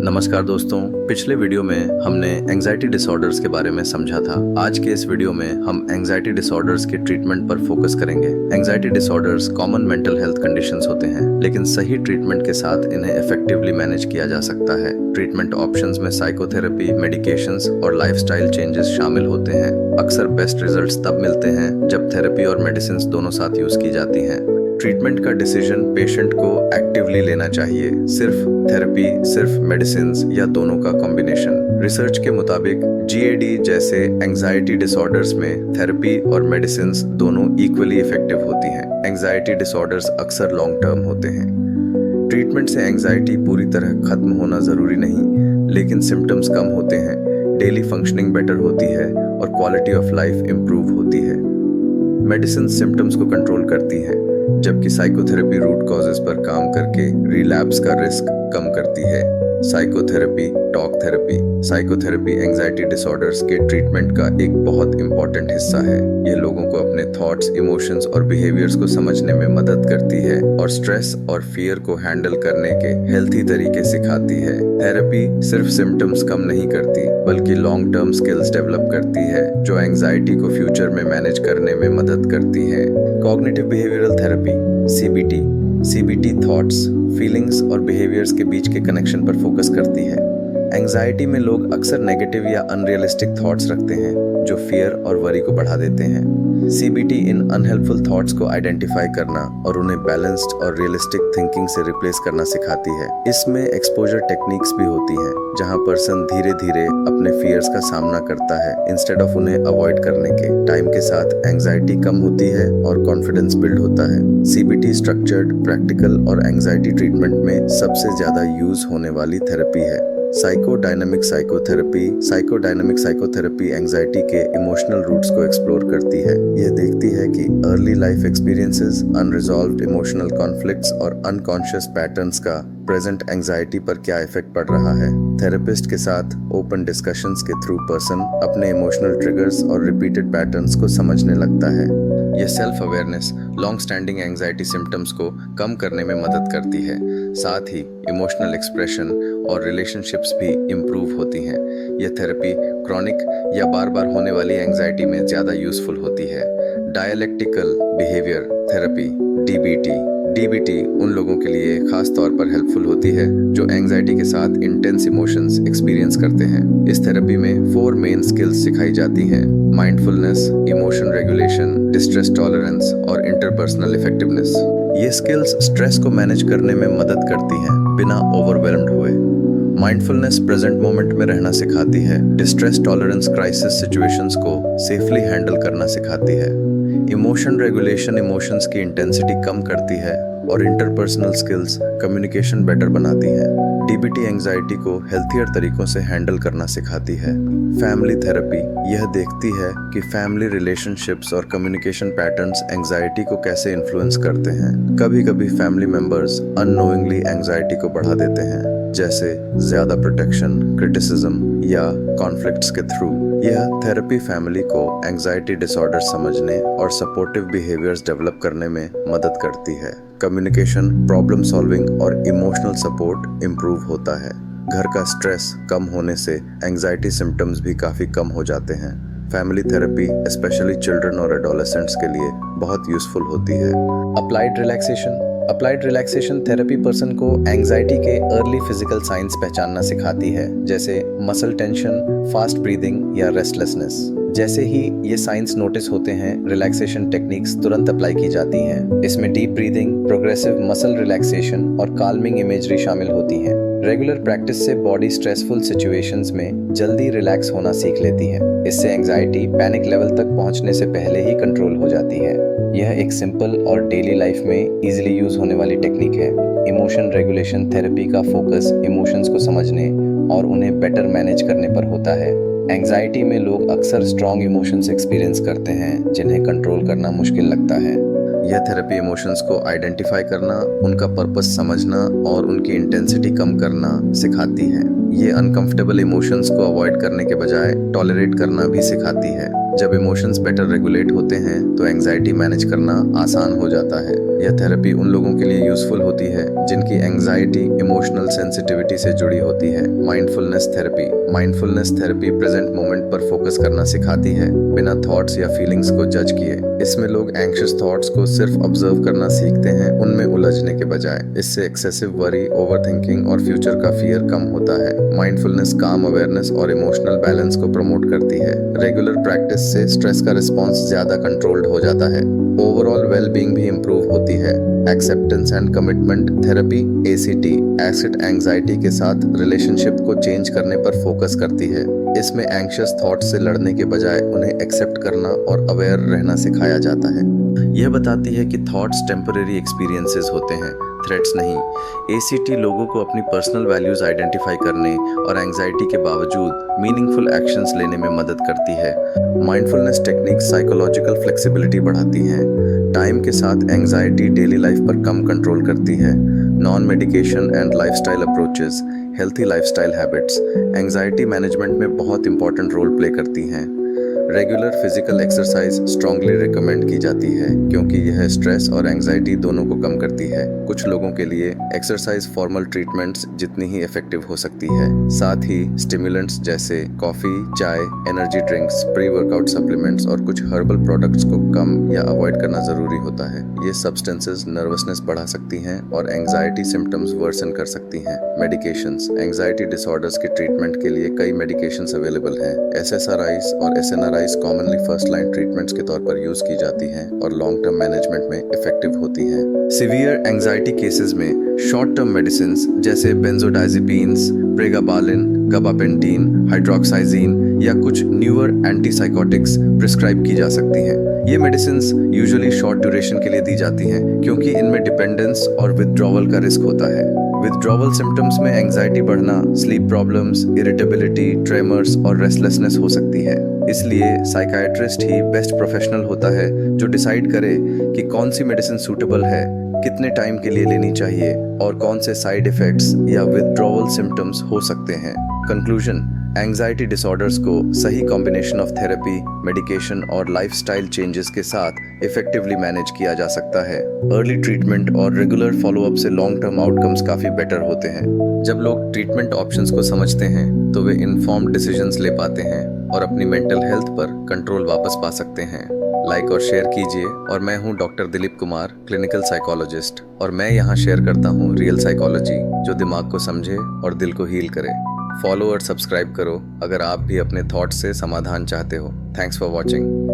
नमस्कार दोस्तों, पिछले वीडियो में हमने एंजाइटी डिसऑर्डर्स के बारे में समझा था। आज के इस वीडियो में हम एंजाइटी डिसऑर्डर्स के ट्रीटमेंट पर फोकस करेंगे। Anxiety disorders common mental health conditions होते हैं, लेकिन सही ट्रीटमेंट के साथ इन्हें इफेक्टिवली मैनेज किया जा सकता है। ट्रीटमेंट ऑप्शंस में साइकोथेरेपी, मेडिकेशंस और लाइफस्टाइल चेंजेस शामिल होते हैं। अक्सर बेस्ट रिजल्ट्स तब मिलते हैं जब थेरेपी और मेडिसिन दोनों साथ यूज की जाती हैं। ट्रीटमेंट का डिसीजन पेशेंट को एक्टिवली लेना चाहिए, सिर्फ थेरेपी, सिर्फ मेडिसिन या दोनों का कॉम्बिनेशन। रिसर्च के मुताबिक GAD जैसे एंजाइटी डिसऑर्डर्स में थेरेपी और मेडिसिन दोनों इक्वली इफेक्टिव होती हैं। एंजाइटी डिसऑर्डर्स अक्सर लॉन्ग टर्म होते हैं। ट्रीटमेंट से एंजाइटी पूरी तरह खत्म होना जरूरी नहीं, लेकिन सिम्टम्स कम होते हैं, डेली फंक्शनिंग बेटर होती है और क्वालिटी ऑफ लाइफ इम्प्रूव होती है। मेडिसिन सिम्टम्स को कंट्रोल करती हैं, जबकि साइकोथेरेपी रूट कॉजेस पर काम करके रिलैप्स का रिस्क कम करती है। Psychotherapy, talk therapy. Psychotherapy anxiety disorders के ट्रीटमेंट का एक बहुत इंपॉर्टेंट हिस्सा है। ये लोगों को अपने थॉट्स, इमोशंस और बिहेवियर्स को समझने में मदद करती है और स्ट्रेस और फियर को हैंडल करने के हेल्थी तरीके सिखाती है। थेरेपी सिर्फ सिम्टम्स कम नहीं करती, बल्कि लॉन्ग टर्म स्किल्स डेवलप करती है जो एंजाइटी को फ्यूचर में मैनेज करने में मदद करती है। Cognitive behavioural therapy CBT thoughts, feelings और बिहेवियर्स के बीच के कनेक्शन पर फोकस करती है। एंजाइटी में लोग अक्सर नेगेटिव या अनरियलिस्टिक थॉट्स रखते हैं जो फियर और वरी को बढ़ा देते हैं। CBT इन अनहेल्पफुल थॉट्स को आइडेंटिफाई करना और उन्हें बैलेंस्ड और रियलिस्टिक थिंकिंग से रिप्लेस करना सिखाती है। इसमें एक्सपोजर टेक्निक्स भी होती हैं, जहां पर्सन धीरे धीरे अपने फियर्स का सामना करता है इंस्टेड ऑफ उन्हें अवॉइड करने के। टाइम के साथ एंजाइटी कम होती है और कॉन्फिडेंस बिल्ड होता है। CBT स्ट्रक्चर्ड, प्रैक्टिकल और एंजाइटी ट्रीटमेंट में सबसे ज्यादा यूज होने वाली थेरेपी है। साइकोडायनामिक साइकोथेरेपी एंजाइटी के इमोशनल रूट्स को एक्सप्लोर करती है। यह देखती है कि early life experiences, unresolved emotional conflicts और अनकॉन्शियस पैटर्न्स का प्रेजेंट एंजाइटी पर क्या इफेक्ट पड़ रहा है। थेरेपिस्ट के साथ ओपन डिस्कशंस के थ्रू पर्सन अपने इमोशनल ट्रिगर्स और रिपीटेड पैटर्न्स को समझने लगता है। यह self awareness long standing anxiety symptoms को कम करने में मदद करती है। साथ ही इमोशनल एक्सप्रेशन और रिलेशनशिप्स भी इम्प्रूव होती हैं। यह थेरेपी क्रॉनिक या बार बार होने वाली एंजाइटी में ज़्यादा यूजफुल होती है। डायलेक्टिकल बिहेवियर थेरेपी DBT उन लोगों के लिए खास तौर पर हेल्पफुल होती है जो एंजाइटी के साथ इंटेंस इमोशंस एक्सपीरियंस करते हैं। इस थेरेपी में 4 मेन स्किल्स सिखाई जाती हैं: mindfulness, emotion regulation, distress tolerance और इंटरपर्सनल इफेक्टिवनेस। ये स्किल्स स्ट्रेस को मैनेज करने में मदद करती हैं बिना ओवरवेल्म्ड हुए। माइंडफुलनेस प्रेजेंट मोमेंट में रहना सिखाती है। डिस्ट्रेस टॉलरेंस क्राइसिस सिचुएशंस को सेफली हैंडल करना सिखाती है। इमोशन रेगुलेशन इमोशंस की इंटेंसिटी कम करती है और इंटरपर्सनल स्किल्स कम्युनिकेशन बेटर बनाती है। DBT एंजाइटी को हेल्थियर तरीकों से हैंडल करना सिखाती है। फैमिली थेरेपी यह देखती है कि फैमिली रिलेशनशिप्स और कम्युनिकेशन पैटर्न्स एंजाइटी को कैसे इन्फ्लुएंस करते हैं। कभी कभी फैमिली मेंबर्स अननोइंगली एंजाइटी को बढ़ा देते हैं, जैसे ज्यादा प्रोटेक्शन, क्रिटिसिज्म या कॉन्फ्लिक्ट्स के थ्रू। यह थेरेपी फैमिली को एंजाइटी डिसऑर्डर समझने और सपोर्टिव बिहेवियर्स डेवलप करने में मदद करती है। कम्युनिकेशन, प्रॉब्लम सॉल्विंग और इमोशनल सपोर्ट इम्प्रूव होता है। घर का स्ट्रेस कम होने से एंजाइटी सिम्टम्स भी काफ़ी कम हो जाते हैं। फैमिली थेरेपी स्पेशली चिल्ड्रन और एडोलेसेंट्स के लिए बहुत यूजफुल होती है। अप्लाइड रिलैक्सेशन थेरेपी पर्सन को एंजाइटी के अर्ली फिजिकल साइंस पहचानना सिखाती है, जैसे मसल टेंशन, फास्ट ब्रीदिंग या रेस्टलेसनेस। जैसे ही ये साइंस नोटिस होते हैं, रिलैक्सेशन टेक्निक्स तुरंत अप्लाई की जाती हैं। इसमें deep breathing, progressive muscle relaxation और काल्मिंग इमेजरी शामिल होती हैं। रेगुलर प्रैक्टिस से बॉडी स्ट्रेसफुल सिचुएशंस में जल्दी रिलैक्स होना सीख लेती है। इससे एंजाइटी पैनिक लेवल तक पहुंचने से पहले ही कंट्रोल हो जाती है। यह एक सिंपल और डेली लाइफ में इजीली यूज होने वाली टेक्निक है। इमोशन रेगुलेशन थेरेपी का फोकस इमोशंस को समझने और उन्हें बेटर मैनेज करने पर होता है। एंजाइटी में लोग अक्सर स्ट्रॉन्ग इमोशंस एक्सपीरियंस करते हैं जिन्हें कंट्रोल करना मुश्किल लगता है। यह थेरेपी इमोशंस को आइडेंटिफाई करना, उनका पर्पस समझना और उनकी इंटेंसिटी कम करना सिखाती है। ये अनकंफर्टेबल इमोशंस को अवॉइड करने के बजाय टॉलरेट करना भी सिखाती है। जब इमोशंस बेटर रेगुलेट होते हैं तो एंजाइटी मैनेज करना आसान हो जाता है। यह थेरेपी उन लोगों के लिए यूजफुल होती है जिनकी एंजाइटी इमोशनल सेंसिटिविटी से जुड़ी होती है। माइंडफुलनेस थेरेपी प्रेजेंट मोमेंट पर फोकस करना सिखाती है, बिना थॉट्स या फीलिंग्स को जज किए। इसमें लोग एंग्शियस थॉट्स को सिर्फ ऑब्जर्व करना सीखते हैं, उनमें उलझने के बजाय। इससे एक्सेसिव वरी, ओवरथिंकिंग और फ्यूचर का फियर कम होता है। माइंडफुलनेस काम अवेयरनेस और इमोशनल बैलेंस को प्रमोट करती है। रेगुलर प्रैक्टिस से स्ट्रेस का रिस्पॉन्स ज्यादा कंट्रोल्ड हो जाता है। ओवरऑल वेलबींग भी इम्प्रूव होती है। Acceptance and commitment therapy ACT acid anxiety के साथ रिलेशनशिप को चेंज करने पर फोकस करती है। इसमें एंग्शियस थॉट से लड़ने के बजाय उन्हें एक्सेप्ट करना और अवेयर रहना सिखाया जाता है। यह बताती है कि थॉट्स टेम्परेरी एक्सपीरियंसेस होते हैं, थ्रेट्स नहीं। ACT लोगों को अपनी पर्सनल वैल्यूज आइडेंटिफाई करने और एंजाइटी के बावजूद मीनिंगफुल एक्शंस लेने में मदद करती है। माइंडफुलनेस टेक्निक साइकोलॉजिकल फ्लेक्सिबिलिटी बढ़ाती हैं। टाइम के साथ एंजाइटी डेली लाइफ पर कम कंट्रोल करती है। Non medication and lifestyle approaches healthy lifestyle habits anxiety management में बहुत इंपॉर्टेंट रोल प्ले करती हैं। Regular physical exercise strongly recommend की जाती है क्योंकि यह स्ट्रेस और एंजाइटी दोनों को कम करती है। कुछ लोगों के लिए एक्सरसाइज फॉर्मल ट्रीटमेंट्स जितनी ही इफेक्टिव हो सकती है। साथ ही स्टिमुलेंट्स जैसे कॉफी, चाय, energy drinks, pre workout supplements और कुछ हर्बल प्रोडक्ट्स को कम या अवॉइड करना जरूरी होता है। ये सब्सटेंसेस नर्वसनेस बढ़ा सकती हैं और एंजाइटी सिम्टम्स वर्सन कर सकती हैं। मेडिकेशंस एंजाइटी डिसऑर्डर्स के ट्रीटमेंट के लिए कई मेडिकेशंस अवेलेबल हैं। SSRIs और SNRIs commonly first line treatments के तौर पर यूज की जाती हैं और लॉन्ग टर्म मैनेजमेंट में इफेक्टिव होती हैं। सिवियर एंजाइटी केसेस में शॉर्ट टर्म मेडिसिन जैसे बेंजोडाइजिपीन्स, प्रेगाबालिन, गाबापेंटीन, हाइड्रोक्साइजीन या कुछ न्यूअर एंटीसाइकोटिक्स प्रिस्क्राइब की जा सकती हैं। ये मेडिसिन्स यूजुअली शॉर्ट ड्यूरेशन के लिए दी जाती हैं क्योंकि इनमें डिपेंडेंस और विथड्रॉवल का रिस्क होता है। विथड्रॉवल सिम्टम्स में एंजाइटी बढ़ना, स्लीप प्रॉब्लम्स, इरिटेबिलिटी, ट्रेमर्स और रेस्टलेसनेस हो सकती है। इसलिए साइकाइट्रिस्ट ही बेस्ट प्रोफेशनल होता है जो डिसाइड करे कि कौन सी मेडिसिन सूटेबल है, कितने टाइम के लिए लेनी चाहिए और कौन से साइड इफेक्ट्स या विथड्रॉवल सिम्टम्स हो सकते हैं। कंक्लूजन, एंजाइटी डिसऑर्डर्स को सही कॉम्बिनेशन ऑफ थेरेपी, मेडिकेशन और लाइफस्टाइल चेंजेस के साथ इफेक्टिवली मैनेज किया जा सकता है। अर्ली ट्रीटमेंट और रेगुलर फॉलोअप से लॉन्ग टर्म आउटकम्स काफी बेटर होते हैं। जब लोग ट्रीटमेंट ऑप्शंस को समझते हैं तो वे इन्फॉर्म्ड डिसीजंस ले पाते हैं और अपनी मेंटल हेल्थ पर कंट्रोल वापस पा सकते हैं। लाइक और शेयर कीजिए। और मैं हूं doctor Dilip Kumar, clinical psychologist, और मैं यहां शेयर करता हूं रियल साइकोलॉजी जो दिमाग को समझे और दिल को हील करे। फॉलो और सब्सक्राइब करो अगर आप भी अपने थॉट्स से समाधान चाहते हो। Thanks for watching.